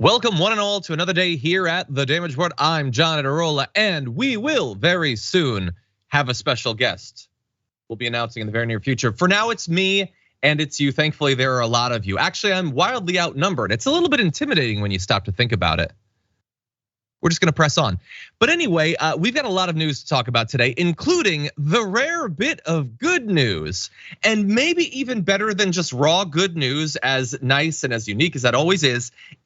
Welcome one and all to another day here at The Damage Report. I'm John Iadarola, and we will very soon have a special guest we'll be announcing in the very near future. For now, it's me and it's you. Thankfully, there are a lot of you. Actually, I'm wildly outnumbered. It's a little bit intimidating when you stop to think about it. We're just gonna press on. But anyway, we've got a lot of news to talk about today, including the rare bit of good news. And maybe even better than just raw good news, as nice and as unique as that always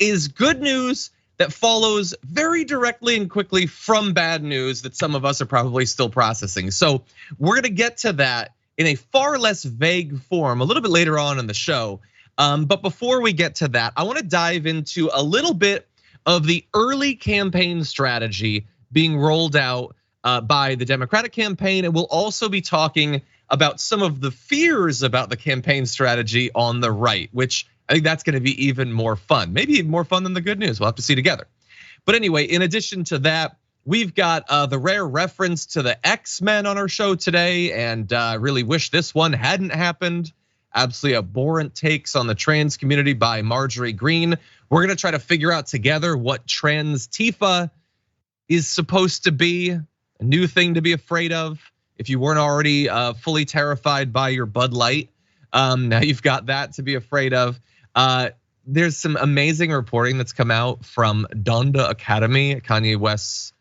is good news that follows very directly and quickly from bad news that some of us are probably still processing. So we're gonna get to that in a far less vague form a little bit later on in the show. But before we get to that, I wanna dive into a little bit of the early campaign strategy being rolled out by the Democratic campaign. And we'll also be talking about some of the fears about the campaign strategy on the right, which I think that's gonna be even more fun. Maybe even more fun than the good news, we'll have to see together. But anyway, in addition to that, we've got the rare reference to the X-Men on our show today, and I really wish this one hadn't happened. Absolutely abhorrent takes on the trans community by Marjorie Greene. We're gonna try to figure out together what trans Tifa is supposed to be, a new thing to be afraid of. If you weren't already fully terrified by your Bud Light, now you've got that to be afraid of. There's some amazing reporting that's come out from Donda Academy, Kanye West's,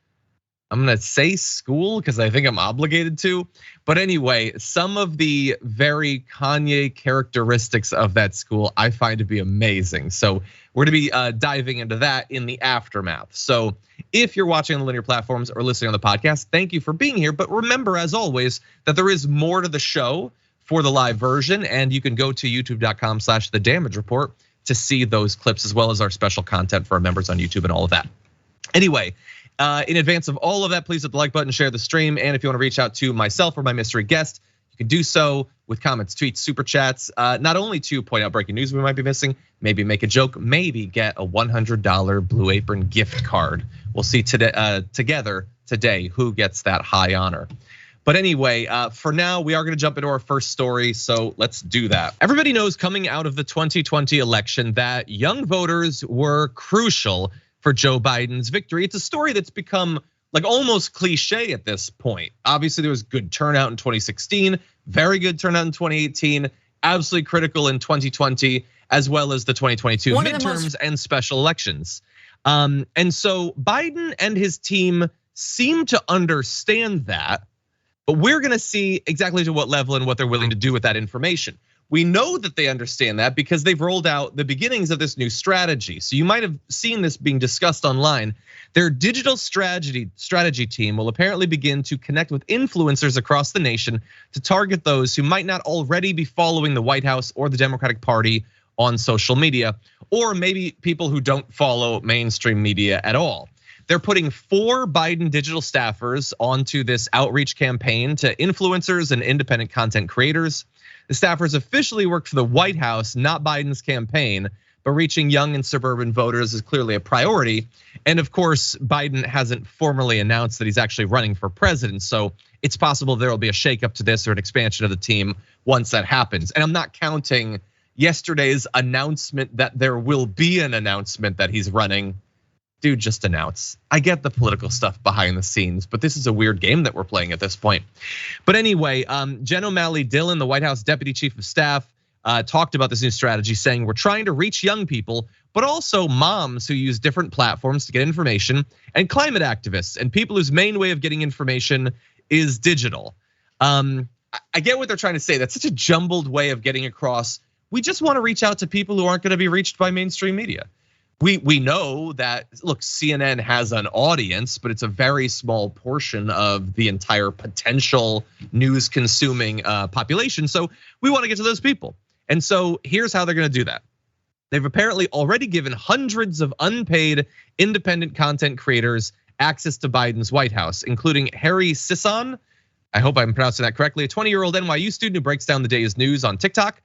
I'm gonna say school because I think I'm obligated to. But anyway, some of the very Kanye characteristics of that school I find to be amazing. So we're gonna be diving into that in the aftermath. So if you're watching on the linear platforms or listening on the podcast, thank you for being here. But remember, as always, that there is more to the show for the live version, and you can go to youtube.com/The Damage Report to see those clips, as well as our special content for our members on YouTube and all of that. Anyway, in advance of all of that, please hit the like button, share the stream, and if you want to reach out to myself or my mystery guest, you can do so with comments, tweets, super chats, not only to point out breaking news we might be missing, maybe make a joke, maybe get a $100 Blue Apron gift card. We'll see together today who gets that high honor. But anyway, for now, we are gonna jump into our first story, so let's do that. Everybody knows coming out of the 2020 election that young voters were crucial for Joe Biden's victory. It's a story that's become like almost cliche at this point. Obviously, there was good turnout in 2016, very good turnout in 2018, absolutely critical in 2020, as well as the 2022 midterms and special elections. And so Biden and his team seem to understand that, but we're gonna see exactly to what level and what they're willing to do with that information. We know that they understand that because they've rolled out the beginnings of this new strategy. So you might have seen this being discussed online. Their digital strategy team will apparently begin to connect with influencers across the nation to target those who might not already be following the White House or the Democratic Party on social media, or maybe people who don't follow mainstream media at all. They're putting 4 Biden digital staffers onto this outreach campaign to influencers and independent content creators. The staffers officially work for the White House, not Biden's campaign, but reaching young and suburban voters is clearly a priority. And of course, Biden hasn't formally announced that he's actually running for president. So it's possible there will be a shakeup to this or an expansion of the team once that happens. And I'm not counting yesterday's announcement that there will be an announcement that he's running. Dude, just announce. I get the political stuff behind the scenes, but this is a weird game that we're playing at this point. But anyway, Jen O'Malley Dillon, the White House Deputy Chief of Staff, talked about this new strategy, saying we're trying to reach young people, but also moms who use different platforms to get information, and climate activists and people whose main way of getting information is digital. I get what they're trying to say. That's such a jumbled way of getting across. We just want to reach out to people who aren't going to be reached by mainstream media. We know that, look, CNN has an audience, but it's a very small portion of the entire potential news consuming population. So we want to get to those people. And so here's how they're gonna do that. They've apparently already given hundreds of unpaid independent content creators access to Biden's White House, including Harry Sisson. I hope I'm pronouncing that correctly. A 20-year-old NYU student who breaks down the day's news on TikTok.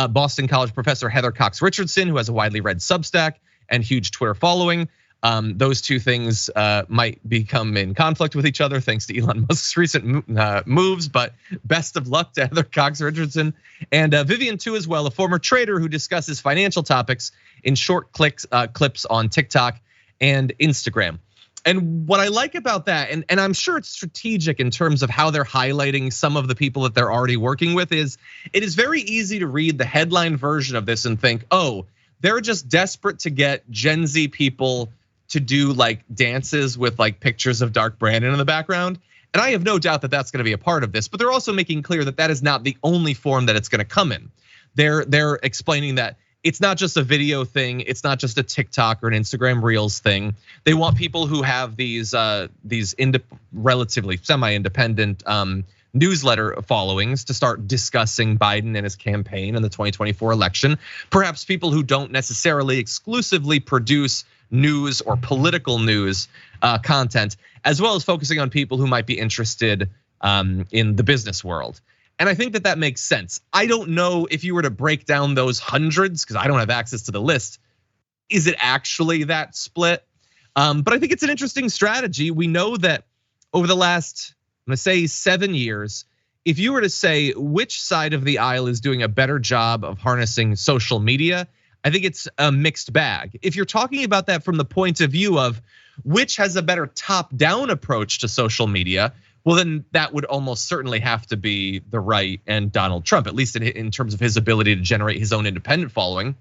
Boston College professor Heather Cox Richardson, who has a widely read Substack and huge Twitter following. Those two things might become in conflict with each other thanks to Elon Musk's recent moves, but best of luck to Heather Cox Richardson. And Vivian Tu as well, a former trader who discusses financial topics in short clips on TikTok and Instagram. And what I like about that, and I'm sure it's strategic in terms of how they're highlighting some of the people that they're already working with, is it is very easy to read the headline version of this and think, oh, they're just desperate to get Gen Z people to do like dances with like pictures of Dark Brandon in the background. And I have no doubt that that's gonna be a part of this, but they're also making clear that that is not the only form that it's gonna come in. They're explaining that it's not just a video thing. It's not just a TikTok or an Instagram Reels thing. They want people who have these relatively semi-independent newsletter followings to start discussing Biden and his campaign and the 2024 election. Perhaps people who don't necessarily exclusively produce news or political news content, as well as focusing on people who might be interested in the business world. And I think that that makes sense. I don't know if you were to break down those hundreds, because I don't have access to the list, is it actually that split? But I think it's an interesting strategy. We know that over the last, I'm gonna say 7 years, if you were to say which side of the aisle is doing a better job of harnessing social media, I think it's a mixed bag. If you're talking about that from the point of view of which has a better top-down approach to social media, well, then that would almost certainly have to be the right and Donald Trump, at least in terms of his ability to generate his own independent following.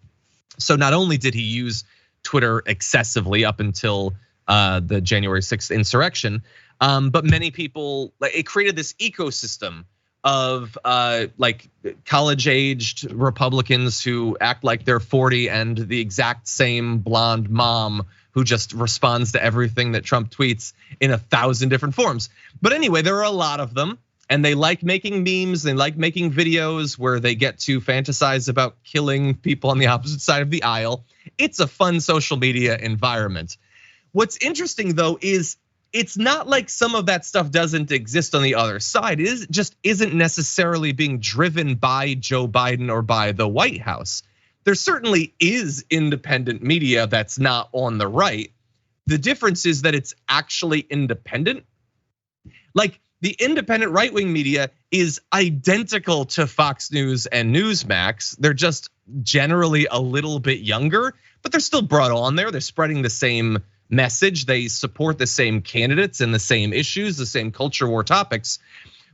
So not only did he use Twitter excessively up until the January 6th insurrection, but many people, it created this ecosystem of like college-aged Republicans who act like they're 40 and the exact same blonde mom who just responds to everything that Trump tweets in 1,000 different forms. But anyway, there are a lot of them, and they like making memes, they like making videos where they get to fantasize about killing people on the opposite side of the aisle. It's a fun social media environment. What's interesting though is it's not like some of that stuff doesn't exist on the other side. It just isn't necessarily being driven by Joe Biden or by the White House. There certainly is independent media that's not on the right. The difference is that it's actually independent. Like the independent right-wing media is identical to Fox News and Newsmax. They're just generally a little bit younger, but they're still brought on there. They're spreading the same message. They support the same candidates and the same issues, the same culture war topics.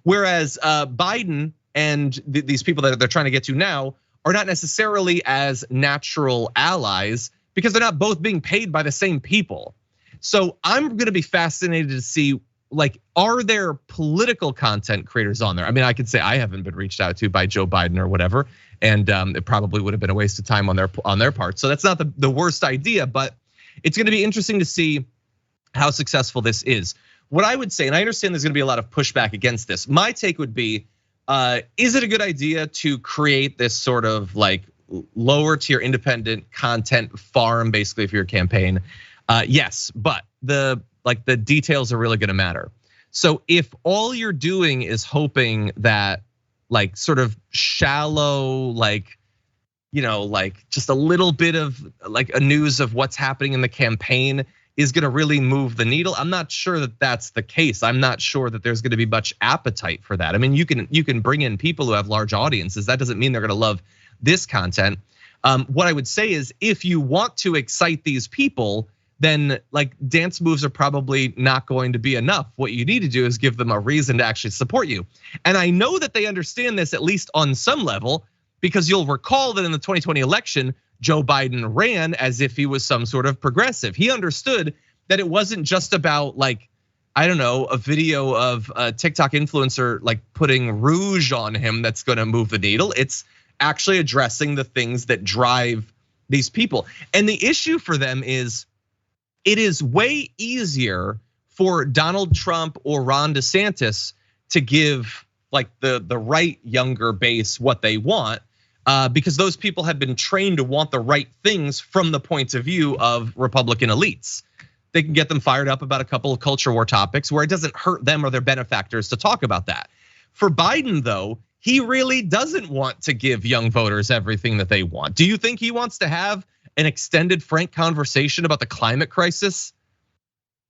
Whereas Biden and these people that they're trying to get to now are not necessarily as natural allies because they're not both being paid by the same people. So I'm gonna be fascinated to see, like, are there political content creators on there? I mean, I could say I haven't been reached out to by Joe Biden or whatever, and it probably would have been a waste of time on their part. So that's not the worst idea, but it's gonna be interesting to see how successful this is. What I would say, and I understand there's gonna be a lot of pushback against this, my take would be, is it a good idea to create this sort of like lower tier independent content farm, basically, for your campaign? Yes, but the details are really gonna matter. So if all you're doing is hoping that like sort of shallow, like, you know, like just a little bit of like a news of what's happening in the campaign is gonna really move the needle, I'm not sure that that's the case. I'm not sure that there's gonna be much appetite for that. I mean, you can bring in people who have large audiences. That doesn't mean they're gonna love this content. What I would say is if you want to excite these people, then like dance moves are probably not going to be enough. What you need to do is give them a reason to actually support you. And I know that they understand this, at least on some level, because you'll recall that in the 2020 election, Joe Biden ran as if he was some sort of progressive. He understood that it wasn't just about like, I don't know, a video of a TikTok influencer like putting rouge on him that's gonna move the needle. It's actually addressing the things that drive these people. And the issue for them is, it is way easier for Donald Trump or Ron DeSantis to give like the right younger base what they want, because those people have been trained to want the right things from the point of view of Republican elites. They can get them fired up about a couple of culture war topics where it doesn't hurt them or their benefactors to talk about that. For Biden though, he really doesn't want to give young voters everything that they want. Do you think he wants to have an extended frank conversation about the climate crisis?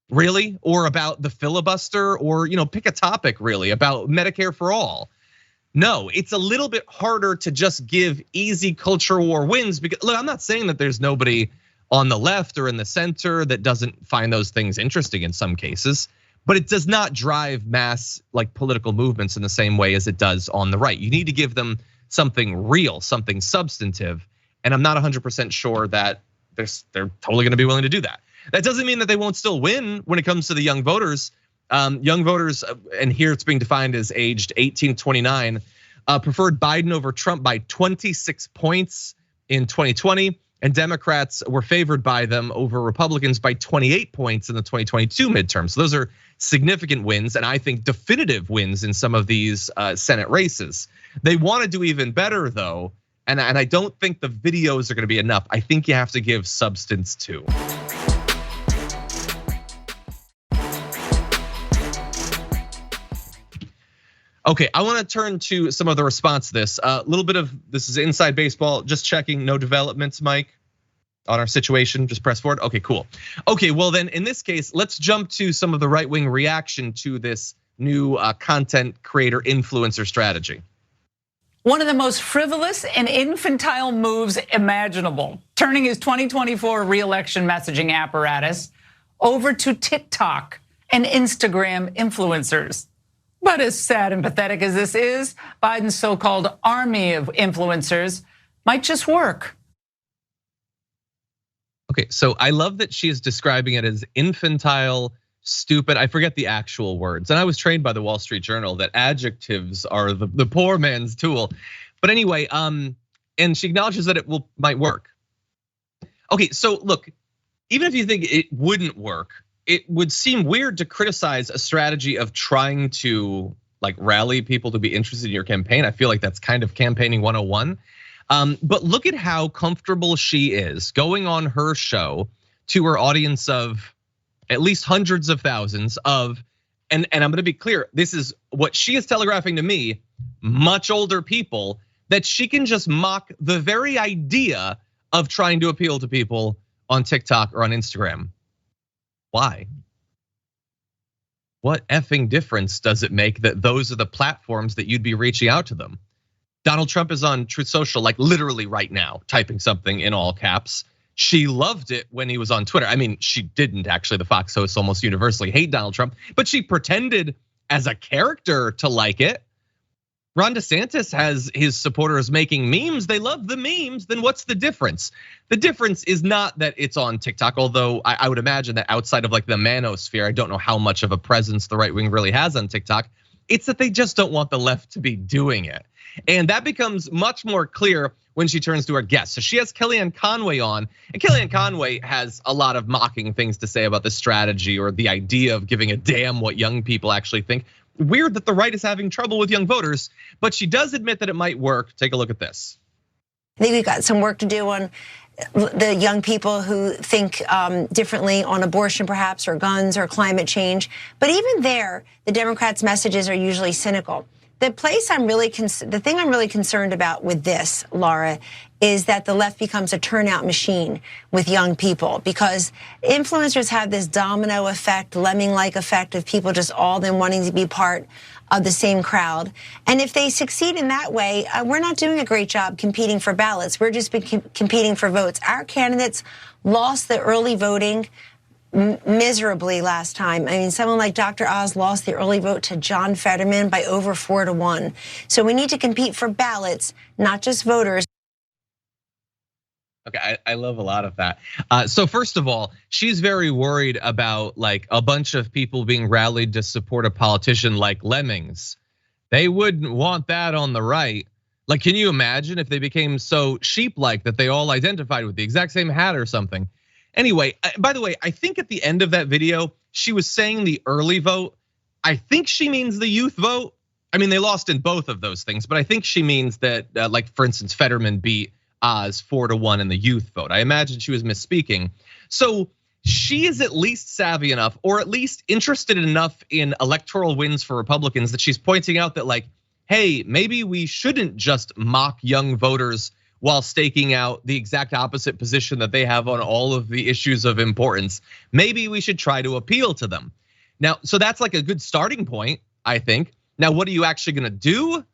Really? Or about the filibuster, or pick a topic really about Medicare for all? No, it's a little bit harder to just give easy culture war wins because look, I'm not saying that there's nobody on the left or in the center that doesn't find those things interesting in some cases, but it does not drive mass like political movements in the same way as it does on the right. You need to give them something real, something substantive, and I'm not 100% sure that they're totally going to be willing to do that. That doesn't mean that they won't still win when it comes to the young voters. Young voters, and here it's being defined as aged 18 to 29, preferred Biden over Trump by 26 points in 2020, and Democrats were favored by them over Republicans by 28 points in the 2022 midterms. So those are significant wins, and I think definitive wins in some of these Senate races. They want to do even better though, and I don't think the videos are going to be enough. I think you have to give substance too. Okay, I want to turn to some of the response to this. A little bit of this is inside baseball, just checking, no developments, Mike, on our situation, just press forward. Okay, cool. Okay, well then in this case, let's jump to some of the right-wing reaction to this new content creator influencer strategy. One of the most frivolous and infantile moves imaginable, turning his 2024 re-election messaging apparatus over to TikTok and Instagram influencers. But as sad and pathetic as this is, Biden's so-called army of influencers might just work. Okay, so I love that she is describing it as infantile, stupid. I forget the actual words. And I was trained by the Wall Street Journal that adjectives are the poor man's tool. But anyway, and she acknowledges that it might work. Okay, so look, even if you think it wouldn't work, it would seem weird to criticize a strategy of trying to like rally people to be interested in your campaign. I feel like that's kind of campaigning 101. But look at how comfortable she is going on her show to her audience of at least hundreds of thousands of, and I'm gonna be clear, this is what she is telegraphing to me, much older people, that she can just mock the very idea of trying to appeal to people on TikTok or on Instagram. Why? What effing difference does it make that those are the platforms that you'd be reaching out to them? Donald Trump is on Truth Social, like literally right now, typing something in all caps. She loved it when he was on Twitter. I mean, she didn't actually. The Fox hosts almost universally hate Donald Trump, but she pretended as a character to like it. Ron DeSantis has his supporters making memes. They love the memes. Then what's the difference? The difference is not that it's on TikTok, although I would imagine that outside of like the manosphere, I don't know how much of a presence the right wing really has on TikTok. It's that they just don't want the left to be doing it. And that becomes much more clear when she turns to her guests. So she has Kellyanne Conway on, and Kellyanne Conway has a lot of mocking things to say about the strategy or the idea of giving a damn what young people actually think. Weird that the right is having trouble with young voters, but she does admit that it might work. Take a look at this. I think we've got some work to do on the young people who think differently on abortion perhaps, or guns, or climate change. But even there, the Democrats' messages are usually cynical. The thing I'm really concerned about with this, Laura, is that the left becomes a turnout machine with young people, because influencers have this domino effect, lemming-like effect of people just all then wanting to be part of the same crowd. And if they succeed in that way, we're not doing a great job competing for ballots. We're just competing for votes. Our candidates lost the early voting miserably last time. I mean, someone like Dr. Oz lost the early vote to John Fetterman by over 4-1. So we need to compete for ballots, not just voters. Okay, I love a lot of that. So first of all, she's very worried about like a bunch of people being rallied to support a politician like lemmings. They wouldn't want that on the right. Like, can you imagine if they became so sheep-like that they all identified with the exact same hat or something? Anyway, by the way, I think at the end of that video, she was saying the early vote. I think she means the youth vote. I mean, they lost in both of those things, but I think she means that, like, for instance, Fetterman beat Oz 4-1 in the youth vote. I imagine she was misspeaking. So she is at least savvy enough, or at least interested enough in electoral wins for Republicans, that she's pointing out that, like, hey, maybe we shouldn't just mock young voters while staking out the exact opposite position that they have on all of the issues of importance. Maybe we should try to appeal to them. Now, so that's like a good starting point, I think. Now, what are you actually gonna do?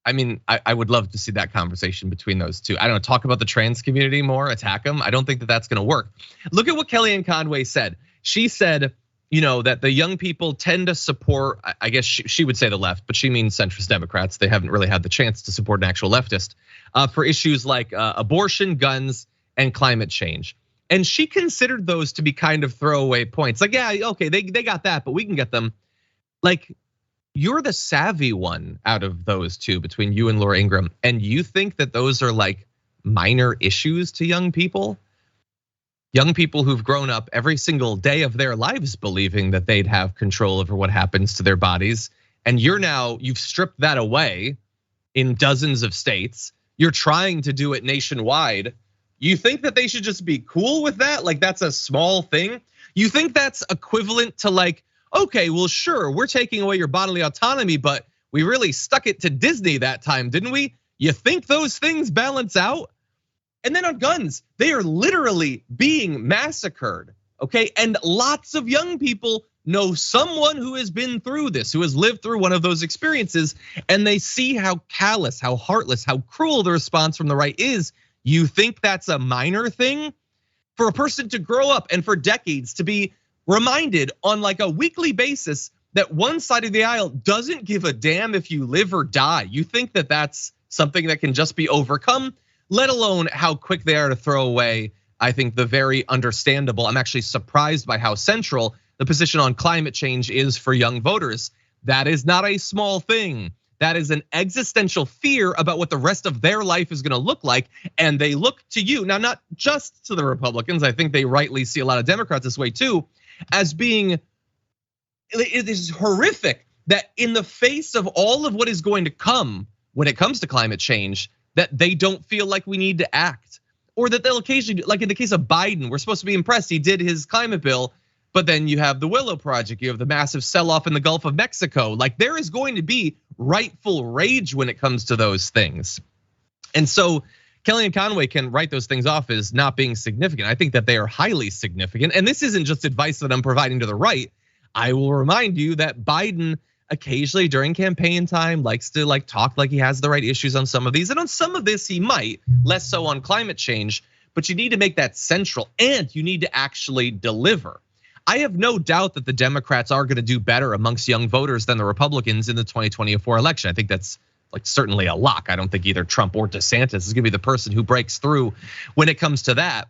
I mean, I would love to see that conversation between those two. I don't know, talk about the trans community more, attack them. I don't think that that's gonna work. Look at what Kellyanne Conway said. She said, that the young people tend to support, I guess she would say the left, but she means centrist Democrats. They haven't really had the chance to support an actual leftist for issues like abortion, guns, and climate change. And she considered those to be kind of throwaway points. Like, yeah, okay, they got that, but we can get them. Like, you're the savvy one out of those two between you and Laura Ingraham. And you think that those are like minor issues to young people? Young people who've grown up every single day of their lives believing that they'd have control over what happens to their bodies. And you've stripped that away in dozens of states. You're trying to do it nationwide. You think that they should just be cool with that? Like that's a small thing? You think that's equivalent to like, okay, well, sure, we're taking away your bodily autonomy, but we really stuck it to Disney that time, didn't we? You think those things balance out? And then on guns, they are literally being massacred, okay? And lots of young people know someone who has been through this, who has lived through one of those experiences, and they see how callous, how heartless, how cruel the response from the right is. You think that's a minor thing? For a person to grow up and for decades to be reminded on like a weekly basis that one side of the aisle doesn't give a damn if you live or die. You think that that's something that can just be overcome, let alone how quick they are to throw away, I think, the very understandable. I'm actually surprised by how central the position on climate change is for young voters. That is not a small thing. That is an existential fear about what the rest of their life is gonna look like. And they look to you, now not just to the Republicans, I think they rightly see a lot of Democrats this way too, as being, it is horrific that in the face of all of what is going to come when it comes to climate change, that they don't feel like we need to act. Or that they'll occasionally, like in the case of Biden, we're supposed to be impressed, he did his climate bill, but then you have the Willow Project, you have the massive sell-off in the Gulf of Mexico. Like there is going to be rightful rage when it comes to those things. And so Kellyanne Conway can write those things off as not being significant. I think that they are highly significant. And this isn't just advice that I'm providing to the right. I will remind you that Biden occasionally during campaign time likes to like talk like he has the right issues on some of these. And on some of this he might, less so on climate change, but you need to make that central and you need to actually deliver. I have no doubt that the Democrats are gonna do better amongst young voters than the Republicans in the 2024 election. I think that's like certainly a lock. I don't think either Trump or DeSantis is gonna be the person who breaks through when it comes to that.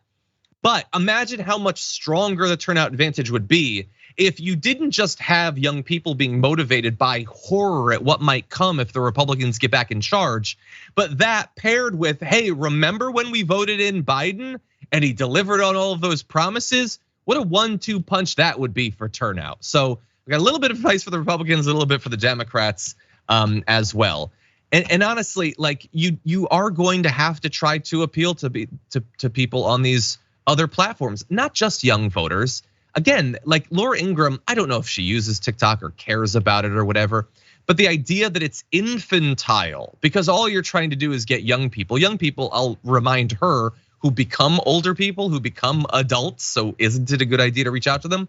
But imagine how much stronger the turnout advantage would be if you didn't just have young people being motivated by horror at what might come if the Republicans get back in charge, but that paired with, hey, remember when we voted in Biden and he delivered on all of those promises? What a 1-2 punch that would be for turnout. So we got a little bit of advice for the Republicans, a little bit for the Democrats as well. And honestly, like you are going to have to try to appeal to people on these other platforms, not just young voters. Again, like Laura Ingraham, I don't know if she uses TikTok or cares about it or whatever, but the idea that it's infantile because all you're trying to do is get young people, I'll remind her, who become older people, who become adults, so isn't it a good idea to reach out to them?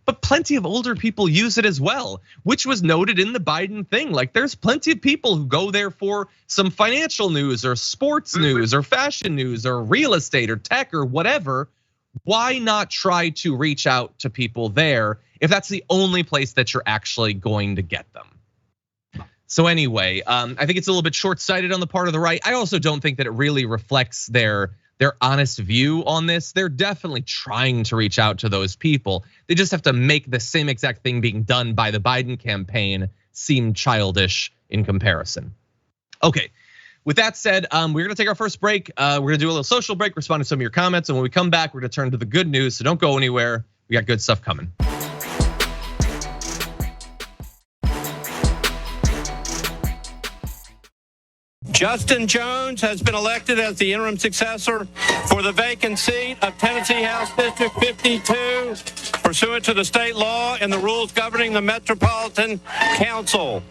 But plenty of older people use it as well, which was noted in the Biden thing. Like there's plenty of people who go there for some financial news or sports news or fashion news or real estate or tech or whatever. Why not try to reach out to people there if that's the only place that you're actually going to get them? So anyway, I think it's a little bit short-sighted on the part of the right. I also don't think that it really reflects their honest view on this. They're definitely trying to reach out to those people. They just have to make the same exact thing being done by the Biden campaign seem childish in comparison. Okay, with that said, we're gonna take our first break. We're gonna do a little social break, respond to some of your comments, and when we come back, we're gonna turn to the good news, so don't go anywhere. We got good stuff coming. Justin Jones has been elected as the interim successor for the vacant seat of Tennessee House District 52, pursuant to the state law and the rules governing the Metropolitan Council.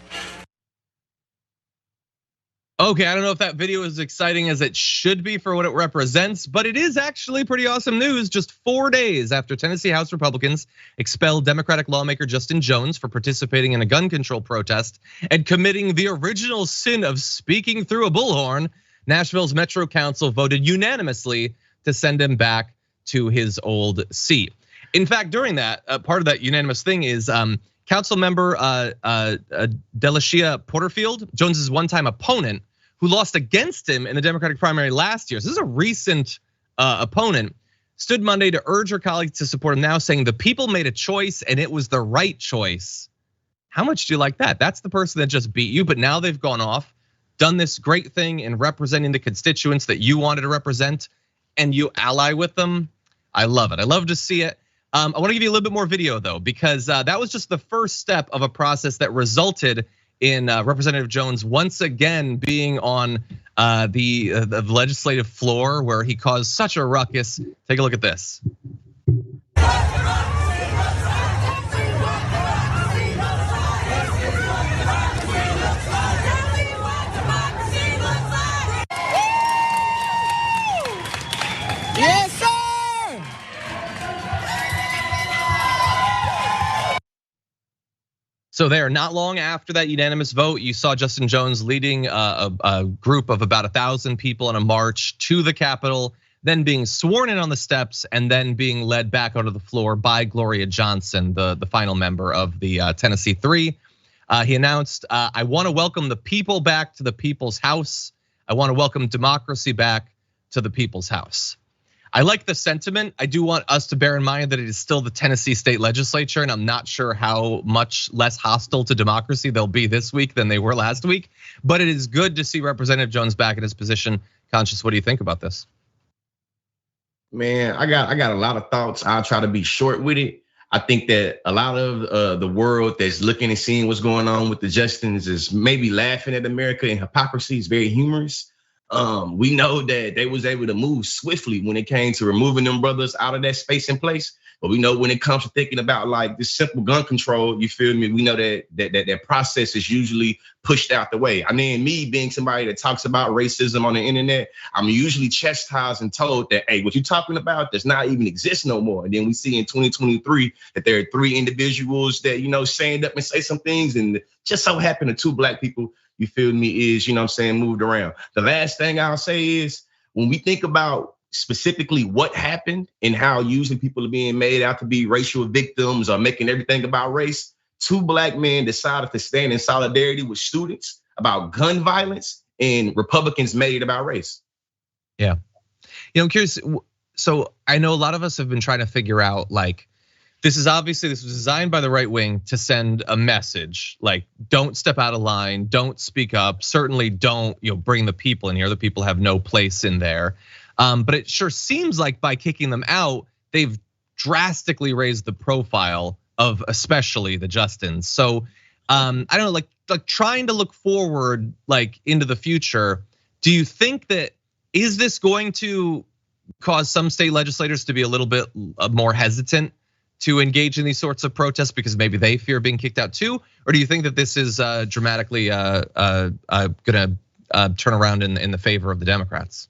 Okay, I don't know if that video is exciting as it should be for what it represents, but it is actually pretty awesome news. Just 4 days after Tennessee House Republicans expelled Democratic lawmaker Justin Jones for participating in a gun control protest and committing the original sin of speaking through a bullhorn, Nashville's Metro Council voted unanimously to send him back to his old seat. In fact, during that, part of that unanimous thing is Council member Delashia Porterfield, Jones's one-time opponent, who lost against him in the Democratic primary last year. So this is a recent opponent, stood Monday to urge her colleagues to support him now, saying the people made a choice and it was the right choice. How much do you like that? That's the person that just beat you, but now they've gone off, done this great thing in representing the constituents that you wanted to represent, and you ally with them. I love it. I love to see it. I want to give you a little bit more video though, because that was just the first step of a process that resulted in Representative Jones once again being on the legislative floor where he caused such a ruckus. Take a look at this. Yes, sir! So there, not long after that unanimous vote, you saw Justin Jones leading a group of about 1,000 people in a march to the Capitol, then being sworn in on the steps, and then being led back onto the floor by Gloria Johnson, the final member of the Tennessee Three. He announced, I want to welcome the people back to the people's house. I want to welcome democracy back to the people's house. I like the sentiment. I do want us to bear in mind that it is still the Tennessee state legislature, and I'm not sure how much less hostile to democracy they'll be this week than they were last week. But it is good to see Representative Jones back in his position. Conscious, what do you think about this? Man, I got a lot of thoughts. I'll try to be short with it. I think that a lot of the world that's looking and seeing what's going on with the Justins is maybe laughing at America, and hypocrisy is very humorous. We know that they was able to move swiftly when it came to removing them brothers out of that space and place. But we know when it comes to thinking about like this simple gun control, you feel me? We know that process is usually pushed out the way. I mean, me being somebody that talks about racism on the internet, I'm usually chastised and told that, hey, what you talking about does not even exist no more. And then we see in 2023 that there are 3 individuals that, stand up and say some things, and just so happened to 2 black people, you feel me, is, moved around. The last thing I'll say is when we think about specifically what happened and how usually people are being made out to be racial victims or making everything about race, 2 black men decided to stand in solidarity with students about gun violence, and Republicans made it about race. Yeah. I'm curious. So I know a lot of us have been trying to figure out, like, this was designed by the right wing to send a message like, don't step out of line, don't speak up, certainly don't bring the people in here. The people have no place in there. But it sure seems like by kicking them out, they've drastically raised the profile of especially the Justins. So I don't know, like trying to look forward like into the future. Do you think that is this going to cause some state legislators to be a little bit more hesitant to engage in these sorts of protests because maybe they fear being kicked out too? Or do you think that this is dramatically gonna turn around in the favor of the Democrats?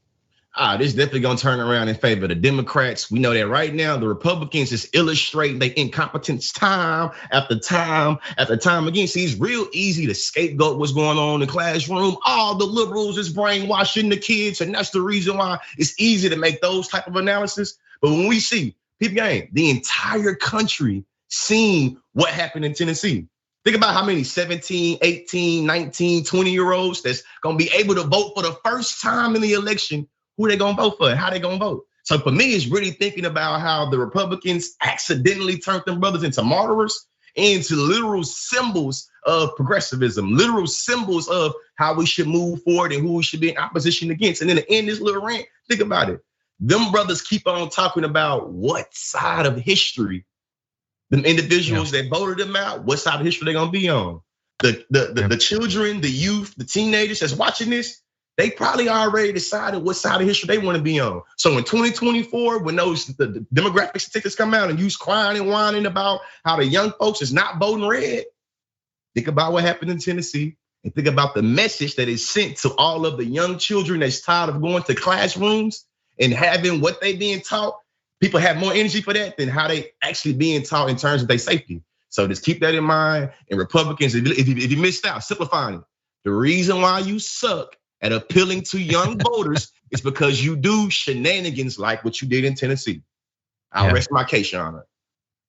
This is definitely gonna turn around in favor of the Democrats. We know that right now the Republicans is illustrating their incompetence time after time after time again. See, it's real easy to scapegoat what's going on in the classroom. All the liberals is brainwashing the kids, and that's the reason why it's easy to make those type of analysis. But when we see the entire country seen what happened in Tennessee. Think about how many 17, 18, 19, 20-year-olds that's gonna be able to vote for the first time in the election. Who they gonna vote for and how they gonna vote? So for me, it's really thinking about how the Republicans accidentally turned them brothers into martyrs, into literal symbols of progressivism, literal symbols of how we should move forward and who we should be in opposition against. And then to end this little rant, think about it. Them brothers keep on talking about what side of history, them individuals that voted them out, what side of history they're gonna be on. The children, the youth, the teenagers that's watching this, they probably already decided what side of history they want to be on. So in 2024, when the demographic statistics come out and you's crying and whining about how the young folks is not voting red, think about what happened in Tennessee and think about the message that is sent to all of the young children that's tired of going to classrooms and having what they being taught, people have more energy for that than how they actually being taught in terms of their safety. So just keep that in mind. And Republicans, if you missed out, simplifying it. The reason why you suck at appealing to young voters is because you do shenanigans like what you did in Tennessee. I'll rest my case, Your Honor.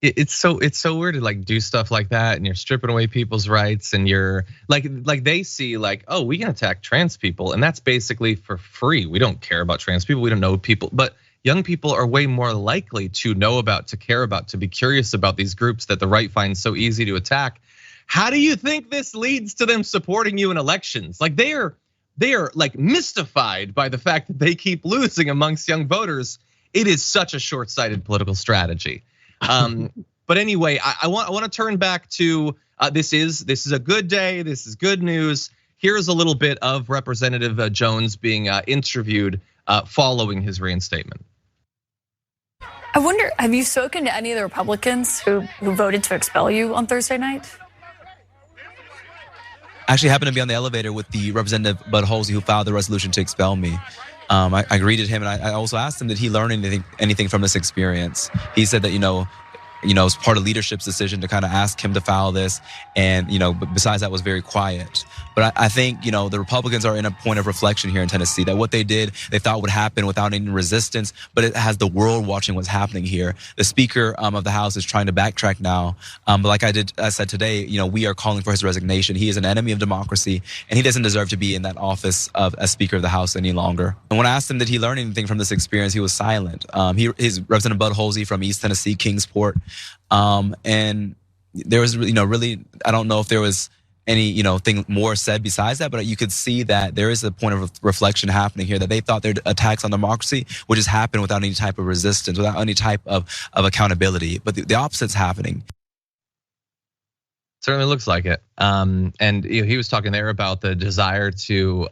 It's so weird to like do stuff like that, and you're stripping away people's rights, and you're like they see like, oh, we can attack trans people, and that's basically for free. We don't care about trans people. We don't know people, but young people are way more likely to know about, to care about, to be curious about these groups that the right finds so easy to attack. How do you think this leads to them supporting you in elections? Like they are like mystified by the fact that they keep losing amongst young voters. It is such a short-sighted political strategy. But anyway, I want to turn back to this is a good day. This is good news. Here's a little bit of Representative Jones being interviewed following his reinstatement. I wonder, have you spoken to any of the Republicans who voted to expel you on Thursday night? I actually happened to be on the elevator with the Representative Bud Halsey who filed the resolution to expel me. I greeted him, and I also asked him, did he learn anything from this experience? He said that, it was part of leadership's decision to kind of ask him to file this. And, but besides that was very quiet. But I think, the Republicans are in a point of reflection here in Tennessee, that what they did, they thought would happen without any resistance, but it has the world watching what's happening here. The Speaker of the House is trying to backtrack now. But like I said today, we are calling for his resignation. He is an enemy of democracy, and he doesn't deserve to be in that office of as Speaker of the House any longer. And when I asked him, did he learn anything from this experience, he was silent. He's Representative Bud Halsey from East Tennessee, Kingsport. And there was, really, I don't know if there was any, thing more said besides that, but you could see that there is a point of reflection happening here, that they thought their attacks on democracy would just happen without any type of resistance, without any type of accountability. But the opposite's happening. Certainly looks like it. And he was talking there about the desire to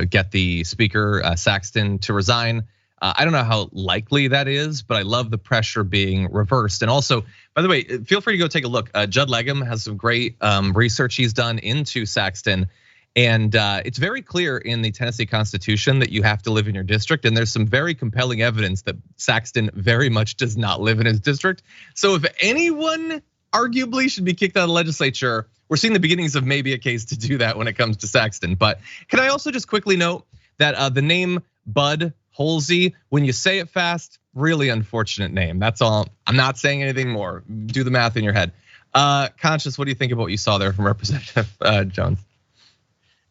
get the Speaker, Saxton, to resign. I don't know how likely that is, but I love the pressure being reversed. And also, by the way, feel free to go take a look. Judd Legum has some great research he's done into Saxton. And it's very clear in the Tennessee Constitution that you have to live in your district. And there's some very compelling evidence that Saxton very much does not live in his district. So if anyone arguably should be kicked out of the legislature, we're seeing the beginnings of maybe a case to do that when it comes to Saxton. But can I also just quickly note that the name Bud Halsey, when you say it fast, really unfortunate name. That's all. I'm not saying anything more. Do the math in your head. Conscious, what do you think about what you saw there from Representative Jones?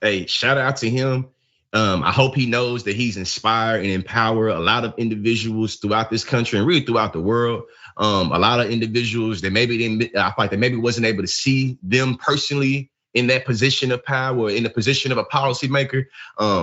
Hey, shout out to him. I hope he knows that he's inspired and empowered a lot of individuals throughout this country and really throughout the world. A lot of individuals that maybe didn't, I feel like they maybe wasn't able to see them personally in that position of power, in the position of a policymaker.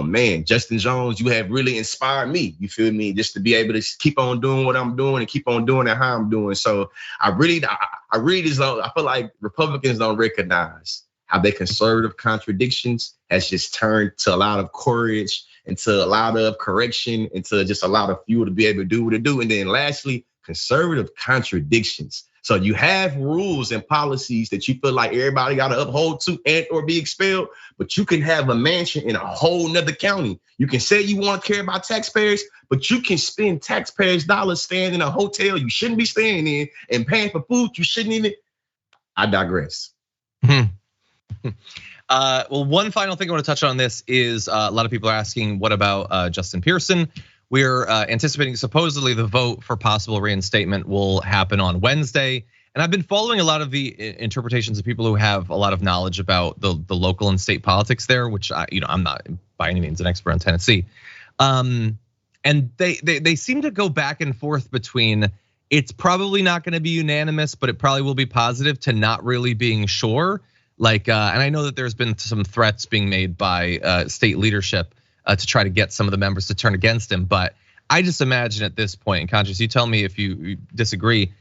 Man, Justin Jones, you have really inspired me. You feel me? Just to be able to keep on doing what I'm doing and keep on doing it how I'm doing. So I feel like Republicans don't recognize how their conservative contradictions has just turned to a lot of courage and to a lot of correction and to just a lot of fuel to be able to do what to do. And then lastly, conservative contradictions. So you have rules and policies that you feel like everybody got to uphold to and or be expelled, but you can have a mansion in a whole nother county. You can say you want to care about taxpayers, but you can spend taxpayers' dollars staying in a hotel you shouldn't be staying in and paying for food you shouldn't even. I digress. Well, one final thing I want to touch on this is a lot of people are asking, what about Justin Pearson? We're anticipating supposedly the vote for possible reinstatement will happen on Wednesday. And I've been following a lot of the interpretations of people who have a lot of knowledge about the local and state politics there, which I'm not by any means an expert on Tennessee. And they seem to go back and forth between it's probably not going to be unanimous, but it probably will be positive, to not really being sure. And I know that there's been some threats being made by state leadership to try to get some of the members to turn against him. But I just imagine at this point, and Conscious, you tell me if you disagree,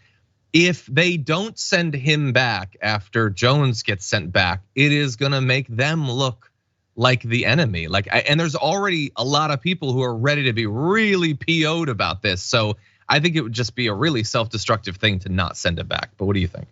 if they don't send him back after Jones gets sent back, it is gonna make them look like the enemy. And there's already a lot of people who are ready to be really PO'd about this. So I think it would just be a really self-destructive thing to not send him back. But what do you think?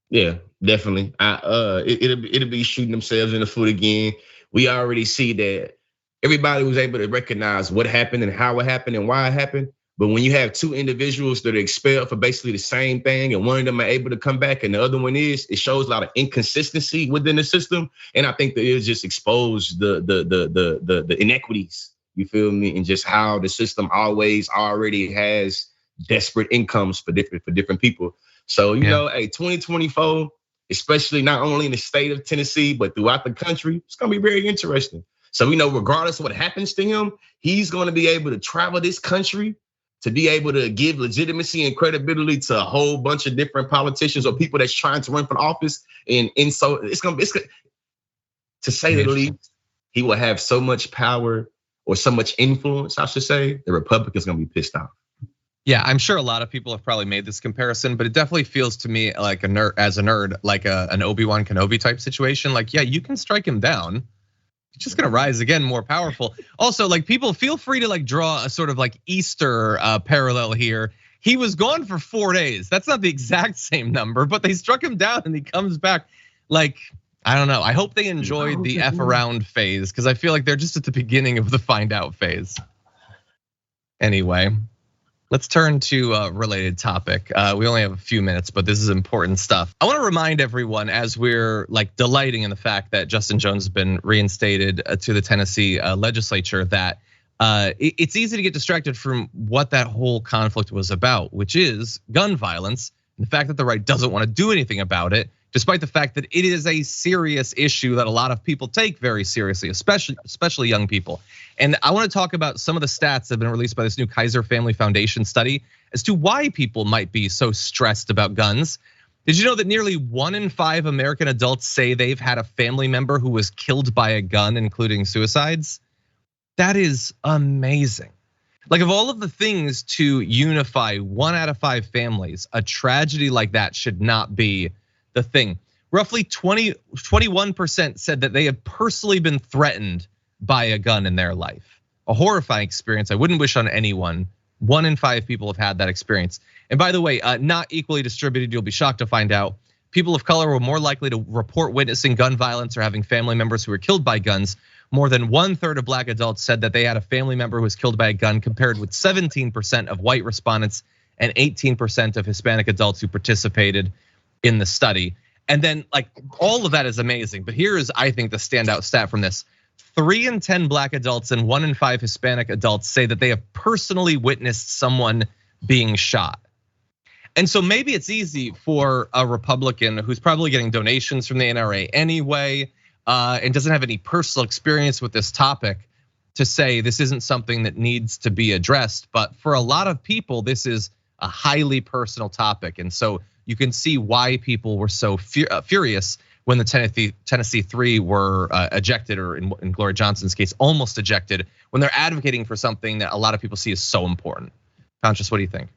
Yeah, definitely. It'll be shooting themselves in the foot again. We already see that everybody was able to recognize what happened and how it happened and why it happened. But when you have two individuals that are expelled for basically the same thing, and one of them are able to come back and the other one is, it shows a lot of inconsistency within the system. And I think that it just exposed the inequities. You feel me? And just how the system always already has desperate incomes for different people. So, you know, hey, 2024, especially not only in the state of Tennessee, but throughout the country, it's gonna be very interesting. So, you know, regardless of what happens to him, he's gonna be able to travel this country to be able to give legitimacy and credibility to a whole bunch of different politicians or people that's trying to run for office. And so it's gonna to say the least, he will have so much power or so much influence, I should say, the Republicans gonna be pissed off. Yeah, I'm sure a lot of people have probably made this comparison, but it definitely feels to me like a nerd, like an Obi-Wan Kenobi type situation. Like, yeah, you can strike him down. He's just gonna rise again, more powerful. Also, like, people feel free to like draw a sort of like Easter parallel here. He was gone for 4 days. That's not the exact same number, but they struck him down and he comes back. Like, I don't know. I hope they enjoyed the F around phase, because I feel like they're just at the beginning of the find out phase. Anyway, let's turn to a related topic. We only have a few minutes, but this is important stuff. I want to remind everyone, as we're like delighting in the fact that Justin Jones has been reinstated to the Tennessee legislature, that it's easy to get distracted from what that whole conflict was about, which is gun violence, and the fact that the right doesn't want to do anything about it, despite the fact that it is a serious issue that a lot of people take very seriously, especially young people. And I want to talk about some of the stats that have been released by this new Kaiser Family Foundation study as to why people might be so stressed about guns. Did you know that nearly 1 in 5 American adults say they've had a family member who was killed by a gun, including suicides? That is amazing. Like, of all of the things to unify 1 out of 5 families, a tragedy like that should not be the thing. Roughly 21% said that they have personally been threatened by a gun in their life. A horrifying experience I wouldn't wish on anyone. 1 in 5 people have had that experience. And by the way, not equally distributed, you'll be shocked to find out. People of color were more likely to report witnessing gun violence or having family members who were killed by guns. More than 1/3 of black adults said that they had a family member who was killed by a gun, compared with 17% of white respondents and 18% of Hispanic adults who participated in the study. And then, like, all of that is amazing, but here is, I think, the standout stat from this. 3 in 10 black adults and 1 in 5 Hispanic adults say that they have personally witnessed someone being shot. And so maybe it's easy for a Republican who's probably getting donations from the NRA anyway, and doesn't have any personal experience with this topic, to say this isn't something that needs to be addressed. But for a lot of people, this is a highly personal topic. And so you can see why people were so furious when the Tennessee 3 were ejected, or in Gloria Johnson's case, almost ejected, when they're advocating for something that a lot of people see as so important. Conscious, what do you think?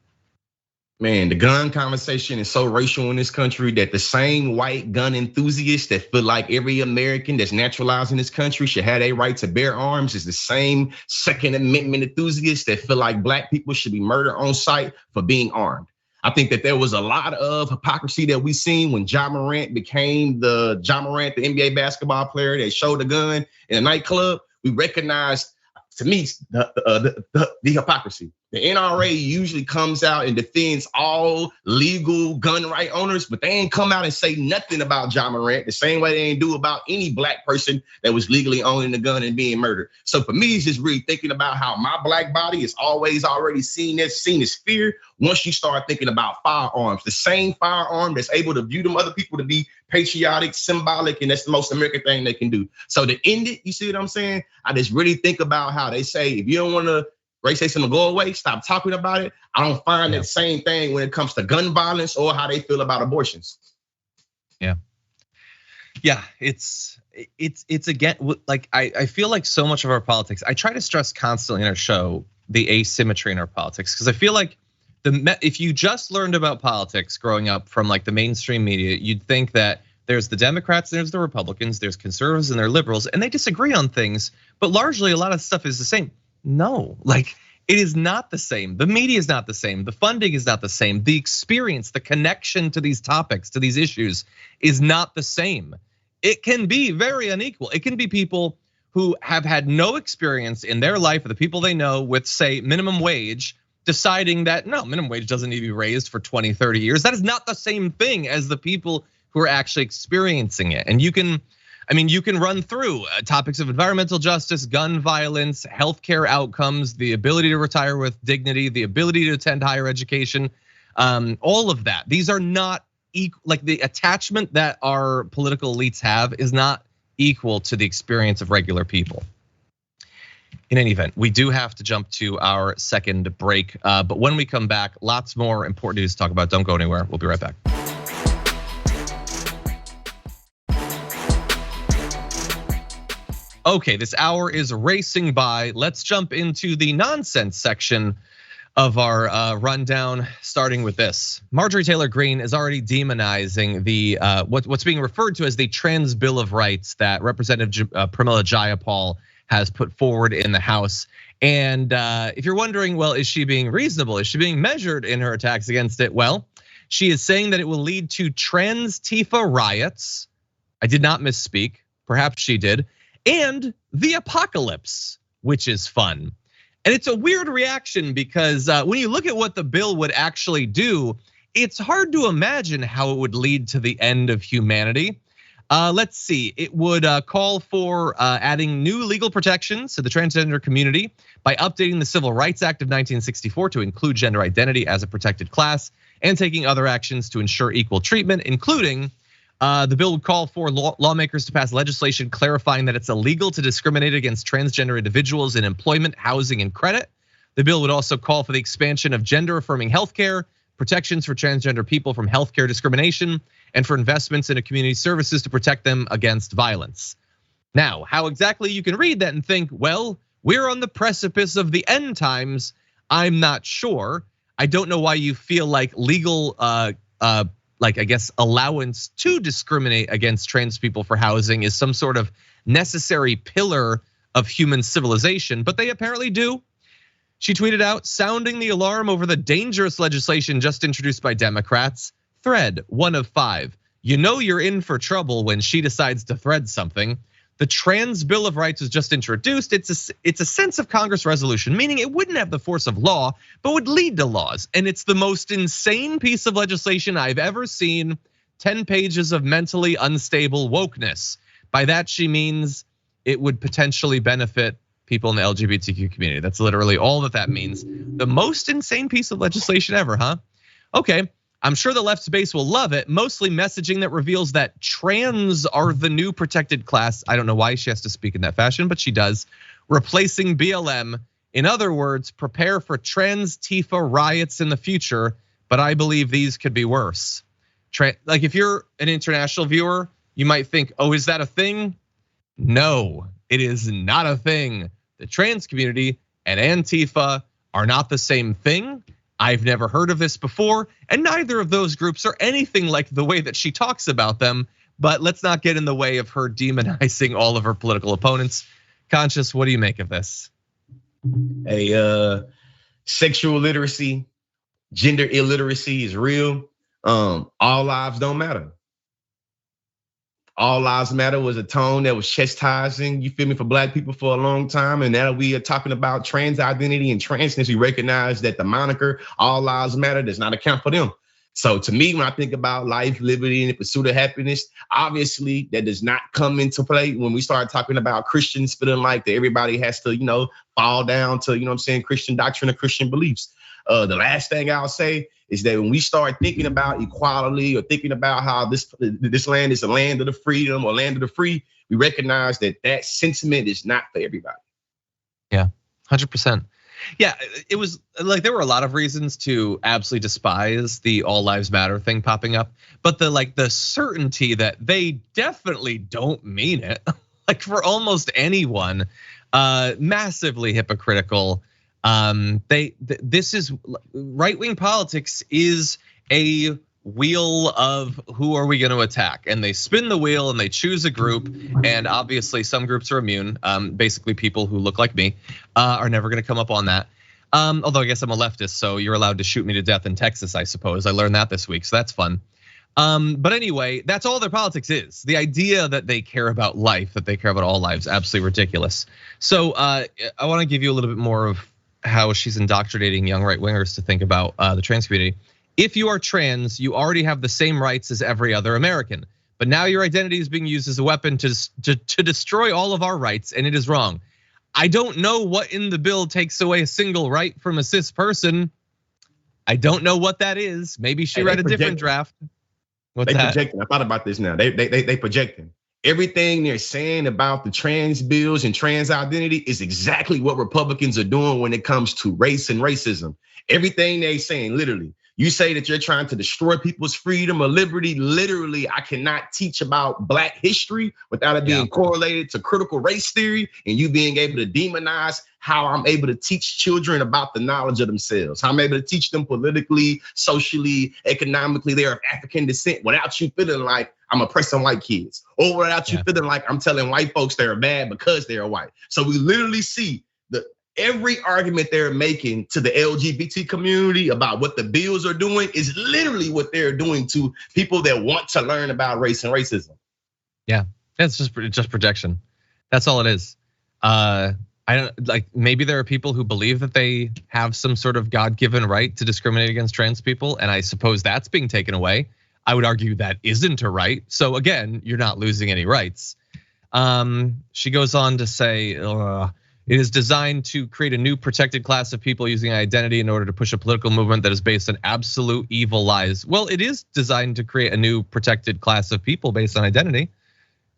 Man, the gun conversation is so racial in this country that the same white gun enthusiasts that feel like every American that's naturalized in this country should have a right to bear arms is the same Second Amendment enthusiasts that feel like black people should be murdered on sight for being armed. I think that there was a lot of hypocrisy that we seen when Ja Morant became the NBA basketball player that showed a gun in a nightclub. We recognized, to me, the hypocrisy. The NRA usually comes out and defends all legal gun right owners, but they ain't come out and say nothing about Ja Morant the same way they ain't do about any black person that was legally owning a gun and being murdered. So for me, it's just really thinking about how my black body is always already seen as fear. Once you start thinking about firearms, the same firearm that's able to view them other people to be patriotic, symbolic, and that's the most American thing they can do. So to end it, you see what I'm saying? I just really think about how they say, if you don't want to racism to go away, stop talking about it. I don't find that same thing when it comes to gun violence or how they feel about abortions. Yeah, it's again, like, I feel like so much of our politics, I try to stress constantly in our show the asymmetry in our politics, because I feel like if you just learned about politics growing up from like the mainstream media, you'd think that there's the Democrats, there's the Republicans, there's conservatives and there's liberals, and they disagree on things, but largely a lot of stuff is the same. No, like, It is not the same. The media is not the same. The funding is not the same. The experience, the connection to these topics, to these issues is not the same. It can be very unequal. It can be people who have had no experience in their life, or the people they know with, say, minimum wage, deciding that no, minimum wage doesn't need to be raised for 20, 30 years. That is not the same thing as the people who are actually experiencing it. And you can run through topics of environmental justice, gun violence, healthcare outcomes, the ability to retire with dignity, the ability to attend higher education, all of that. These are not equal. Like, the attachment that our political elites have is not equal to the experience of regular people. In any event, we do have to jump to our second break, but when we come back, lots more important news to talk about. Don't go anywhere. We'll be right back. Okay, this hour is racing by. Let's jump into the nonsense section of our rundown, starting with this. Marjorie Taylor Greene is already demonizing the what's being referred to as the Trans Bill of Rights that Representative Pramila Jayapal has put forward in the House. And if you're wondering, well, is she being reasonable? Is she being measured in her attacks against it? Well, she is saying that it will lead to trans Tifa riots. I did not misspeak. Perhaps she did. And the apocalypse, which is fun. And it's a weird reaction because when you look at what the bill would actually do, it's hard to imagine how it would lead to the end of humanity. Let's see, it would call for adding new legal protections to the transgender community by updating the Civil Rights Act of 1964 to include gender identity as a protected class, and taking other actions to ensure equal treatment, including the bill would call for lawmakers to pass legislation clarifying that it's illegal to discriminate against transgender individuals in employment, housing, and credit. The bill would also call for the expansion of gender-affirming healthcare, protections for transgender people from healthcare discrimination, and for investments into community services to protect them against violence. Now, how exactly you can read that and think, well, we're on the precipice of the end times, I'm not sure. I don't know why you feel like legal, allowance to discriminate against trans people for housing is some sort of necessary pillar of human civilization, but they apparently do. She tweeted out, sounding the alarm over the dangerous legislation just introduced by Democrats. Thread, 1 of 5. You know you're in for trouble when she decides to thread something. The Trans Bill of Rights was just introduced. It's a sense of Congress resolution, meaning it wouldn't have the force of law, but would lead to laws. And it's the most insane piece of legislation I've ever seen. 10 pages of mentally unstable wokeness. By that, she means it would potentially benefit people in the LGBTQ community. That's literally all that means. The most insane piece of legislation ever, huh? Okay. I'm sure the left's base will love it, mostly messaging that reveals that trans are the new protected class. I don't know why she has to speak in that fashion, but she does. Replacing BLM. In other words, prepare for trans Tifa riots in the future, but I believe these could be worse. Like, if you're an international viewer, you might think, oh, is that a thing? No, it is not a thing. The trans community and Antifa are not the same thing. I've never heard of this before, and neither of those groups are anything like the way that she talks about them, but let's not get in the way of her demonizing all of her political opponents. Conscious, what do you make of this? Sexual literacy, gender illiteracy is real. All lives don't matter. All Lives Matter was a tone that was chastising, you feel me, for Black people for a long time. And now we are talking about trans identity and transness, we recognize that the moniker All Lives Matter does not account for them. So to me, when I think about life, liberty, and the pursuit of happiness, obviously that does not come into play when we start talking about Christians feeling like that everybody has to, fall down to, Christian doctrine or Christian beliefs. The last thing I'll say is that when we start thinking about equality or thinking about how this land is a land of the freedom or land of the free, we recognize that sentiment is not for everybody. Yeah, 100%. Yeah, it was like there were a lot of reasons to absolutely despise the All Lives Matter thing popping up, but the certainty that they definitely don't mean it, like for almost anyone, massively hypocritical. This is right-wing politics is a wheel of who are we going to attack, and they spin the wheel and they choose a group, and obviously some groups are immune. Basically, people who look like me are never going to come up on that. Although I guess I'm a leftist, so you're allowed to shoot me to death in Texas, I suppose. I learned that this week, so that's fun. But anyway, that's all their politics is. The idea that they care about life, that they care about all lives, absolutely ridiculous. So I want to give you a little bit more of how she's indoctrinating young right-wingers to think about the trans community. If you are trans, you already have the same rights as every other American. But now your identity is being used as a weapon to destroy all of our rights, and it is wrong. I don't know what in the bill takes away a single right from a cis person. I don't know what that is. Maybe she read a different draft. What's that? Projecting. I thought about this now. They projecting. Everything they're saying about the trans bills and trans identity is exactly what Republicans are doing when it comes to race and racism. Everything they're saying, literally. You say that you're trying to destroy people's freedom or liberty. Literally, I cannot teach about Black history without it being correlated to critical race theory and you being able to demonize how I'm able to teach children about the knowledge of themselves, how I'm able to teach them politically, socially, economically, they're of African descent without you feeling like I'm oppressing white kids or without you feeling like I'm telling white folks they're bad because they're white. So we literally see every argument they're making to the LGBT community about what the bills are doing is literally what they're doing to people that want to learn about race and racism. Yeah, it's just projection. That's all it is. I don't like. Maybe there are people who believe that they have some sort of God-given right to discriminate against trans people, and I suppose that's being taken away. I would argue that isn't a right. So again, you're not losing any rights. She goes on to say. It is designed to create a new protected class of people using identity in order to push a political movement that is based on absolute evil lies. Well, it is designed to create a new protected class of people based on identity.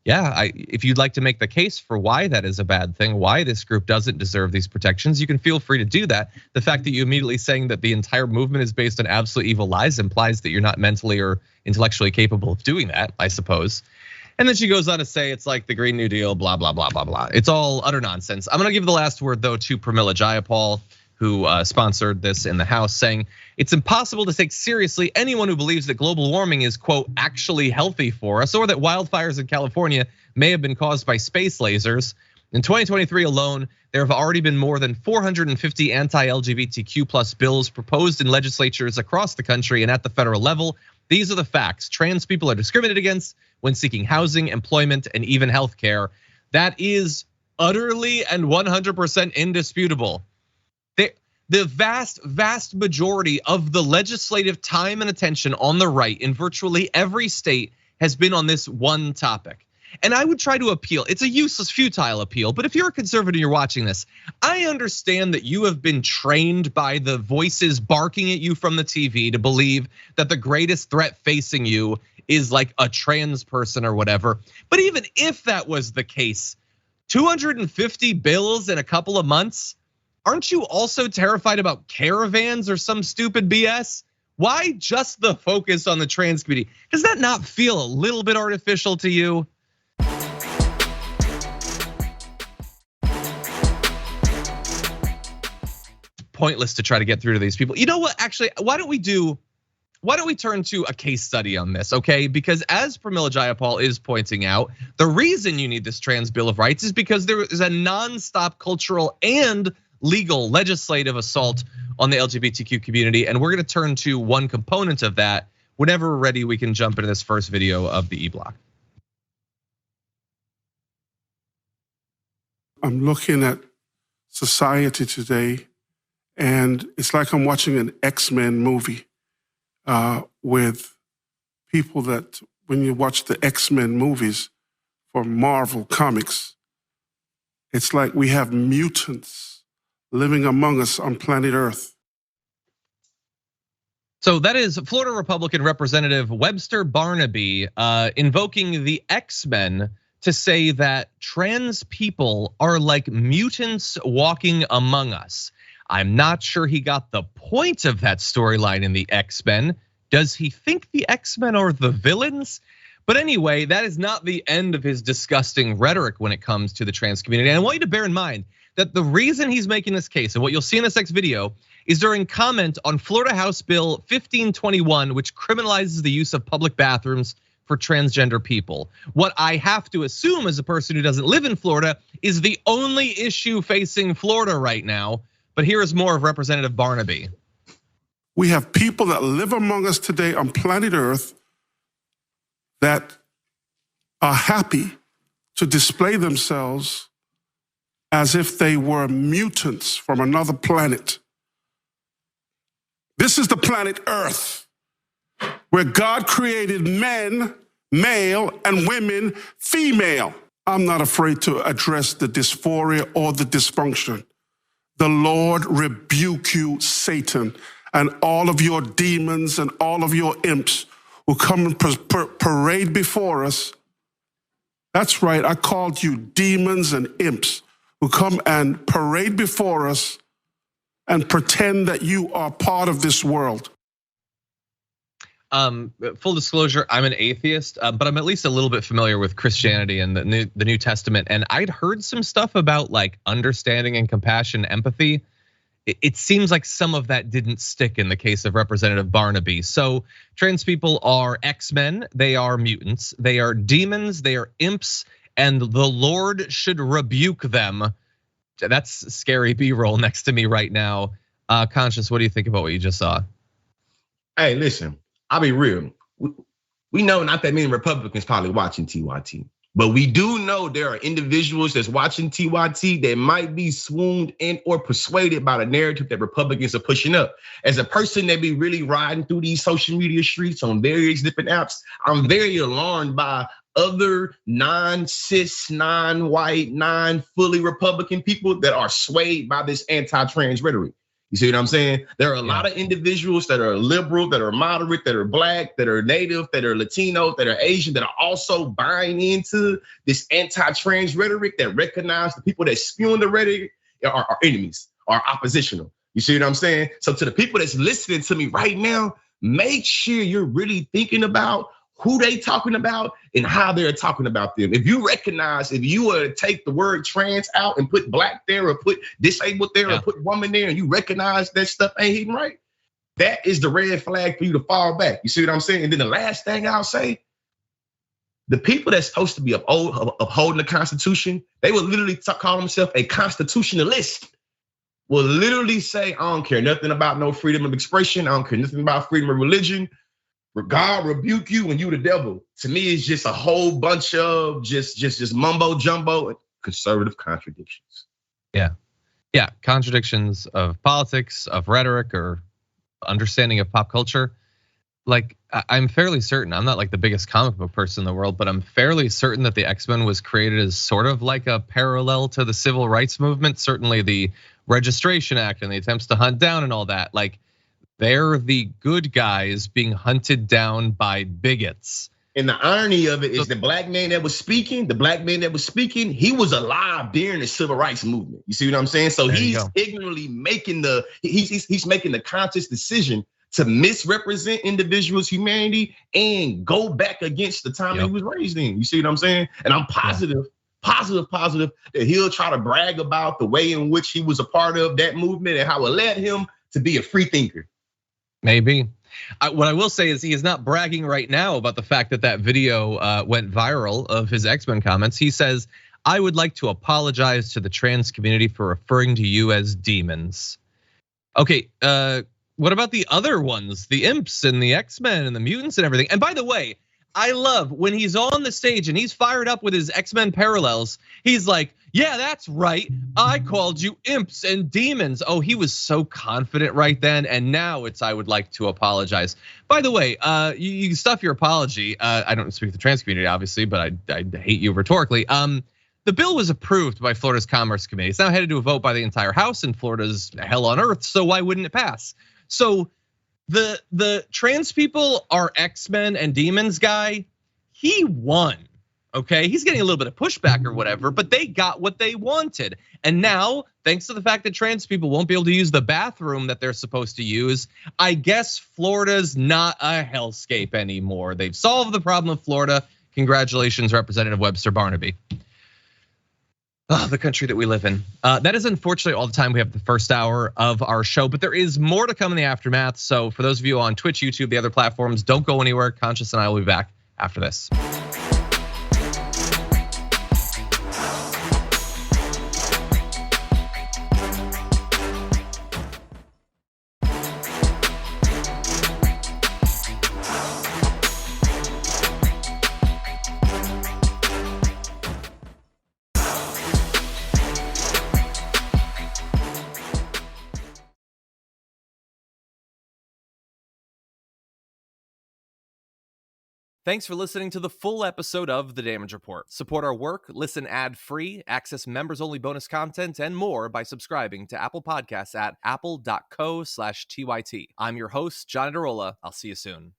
Yeah, if you'd like to make the case for why that is a bad thing, why this group doesn't deserve these protections, you can feel free to do that. The fact that you immediately saying that the entire movement is based on absolute evil lies implies that you're not mentally or intellectually capable of doing that, I suppose. And then she goes on to say it's like the Green New Deal, blah, blah, blah, blah, blah. It's all utter nonsense. I'm gonna give the last word though to Pramila Jayapal, who sponsored this in the House, saying it's impossible to take seriously anyone who believes that global warming is, quote, actually healthy for us, or that wildfires in California may have been caused by space lasers. In 2023 alone, there have already been more than 450 anti-LGBTQ plus bills proposed in legislatures across the country and at the federal level. These are the facts. Trans people are discriminated against when seeking housing, employment, and even healthcare. That is utterly and 100% indisputable. The vast majority of the legislative time and attention on the right in virtually every state has been on this one topic. And I would try to appeal. It's a useless, futile appeal. But if you're a conservative, you're watching this, I understand that you have been trained by the voices barking at you from the TV to believe that the greatest threat facing you is like a trans person or whatever. But even if that was the case, 250 bills in a couple of months, aren't you also terrified about caravans or some stupid BS? Why just the focus on the trans community? Does that not feel a little bit artificial to you? Pointless to try to get through to these people. You know what, actually, why don't we turn to a case study on this, okay? Because as Pramila Jayapal is pointing out, the reason you need this trans Bill of Rights is because there is a nonstop cultural and legal legislative assault on the LGBTQ community. And we're gonna turn to one component of that. Whenever we're ready, we can jump into this first video of the E-Block. I'm looking at society today, and it's like I'm watching an X-Men movie with people that, when you watch the X-Men movies for Marvel Comics, it's like we have mutants living among us on planet Earth. So that is Florida Republican Representative Webster Barnaby invoking the X-Men to say that trans people are like mutants walking among us. I'm not sure he got the point of that storyline in the X-Men. Does he think the X-Men are the villains? But anyway, that is not the end of his disgusting rhetoric when it comes to the trans community. And I want you to bear in mind that the reason he's making this case, and what you'll see in this next video, is during comment on Florida House Bill 1521, which criminalizes the use of public bathrooms for transgender people. What I have to assume as a person who doesn't live in Florida is the only issue facing Florida right now. But here is more of Representative Barnaby. We have people that live among us today on planet Earth that are happy to display themselves as if they were mutants from another planet. This is the planet Earth, where God created men, male, and women, female. I'm not afraid to address the dysphoria or the dysfunction. The Lord rebuke you, Satan, and all of your demons and all of your imps who come and parade before us. That's right, I called you demons and imps who come and parade before us and pretend that you are part of this world. Full disclosure, I'm an atheist, but I'm at least a little bit familiar with Christianity and the New Testament. And I'd heard some stuff about like understanding and compassion, empathy. It seems like some of that didn't stick in the case of Representative Barnaby. So trans people are X-Men, they are mutants, they are demons, they are imps, and the Lord should rebuke them. That's scary B-roll next to me right now. Conscious, what do you think about what you just saw? Hey, listen, I'll be real. We know not that many Republicans probably watching TYT. But we do know there are individuals that's watching TYT that might be swooned in or persuaded by the narrative that Republicans are pushing up. As a person that be really riding through these social media streets on various different apps, I'm very alarmed by other non-cis, non-white, non-fully Republican people that are swayed by this anti-trans rhetoric. You see what I'm saying? There are a lot of individuals that are liberal, that are moderate, that are black, that are native, that are Latino, that are Asian, that are also buying into this anti-trans rhetoric that recognize the people that spewing the rhetoric are enemies, are oppositional. You see what I'm saying? So to the people that's listening to me right now, make sure you're really thinking about who they talking about and how they're talking about them. If you recognize, if you were to take the word trans out and put black there or put disabled there or put woman there, and you recognize that stuff ain't even right, that is the red flag for you to fall back. You see what I'm saying? And then the last thing I'll say, the people that's supposed to be upholding the Constitution, they will literally call themselves a constitutionalist. Will literally say, I don't care nothing about no freedom of expression. I don't care nothing about freedom of religion. God rebuke you and you the devil. To me, it's just a whole bunch of just mumbo jumbo and conservative contradictions. Yeah, contradictions of politics, of rhetoric, or understanding of pop culture. Like, I'm fairly certain, I'm not like the biggest comic book person in the world, but I'm fairly certain that the X-Men was created as sort of like a parallel to the civil rights movement. Certainly the Registration Act and the attempts to hunt down and all that. Like, they're the good guys being hunted down by bigots. And the irony of it is the black man that was speaking, he was alive during the civil rights movement. You see what I'm saying? So he's ignorantly making he's making the conscious decision to misrepresent individuals' humanity and go back against the time he was raised in. You see what I'm saying? And I'm positive that he'll try to brag about the way in which he was a part of that movement and how it led him to be a free thinker. Maybe. What I will say is he is not bragging right now about the fact that that video went viral of his X-Men comments. He says, I would like to apologize to the trans community for referring to you as demons. Okay, what about the other ones? The imps and the X-Men and the mutants and everything. And by the way, I love when he's on the stage and he's fired up with his X-Men parallels. He's like, yeah, that's right. I called you imps and demons. Oh, he was so confident right then. And now it's, I would like to apologize. By the way, you can stuff your apology. I don't speak to the trans community, obviously, but I hate you rhetorically. The bill was approved by Florida's Commerce Committee. It's now headed to a vote by the entire House, and Florida's hell on earth. So why wouldn't it pass? So the trans people are X-Men and demons guy, he won. Okay, he's getting a little bit of pushback or whatever, but they got what they wanted. And now, thanks to the fact that trans people won't be able to use the bathroom that they're supposed to use, I guess Florida's not a hellscape anymore. They've solved the problem of Florida. Congratulations, Representative Webster Barnaby. Oh, the country that we live in. That is unfortunately all the time we have the first hour of our show, but there is more to come in the aftermath. So for those of you on Twitch, YouTube, the other platforms, don't go anywhere. Conscious and I will be back after this. Thanks for listening to the full episode of The Damage Report. Support our work, listen ad-free, access members-only bonus content, and more by subscribing to Apple Podcasts at apple.co/TYT. I'm your host, John Iadarola. I'll see you soon.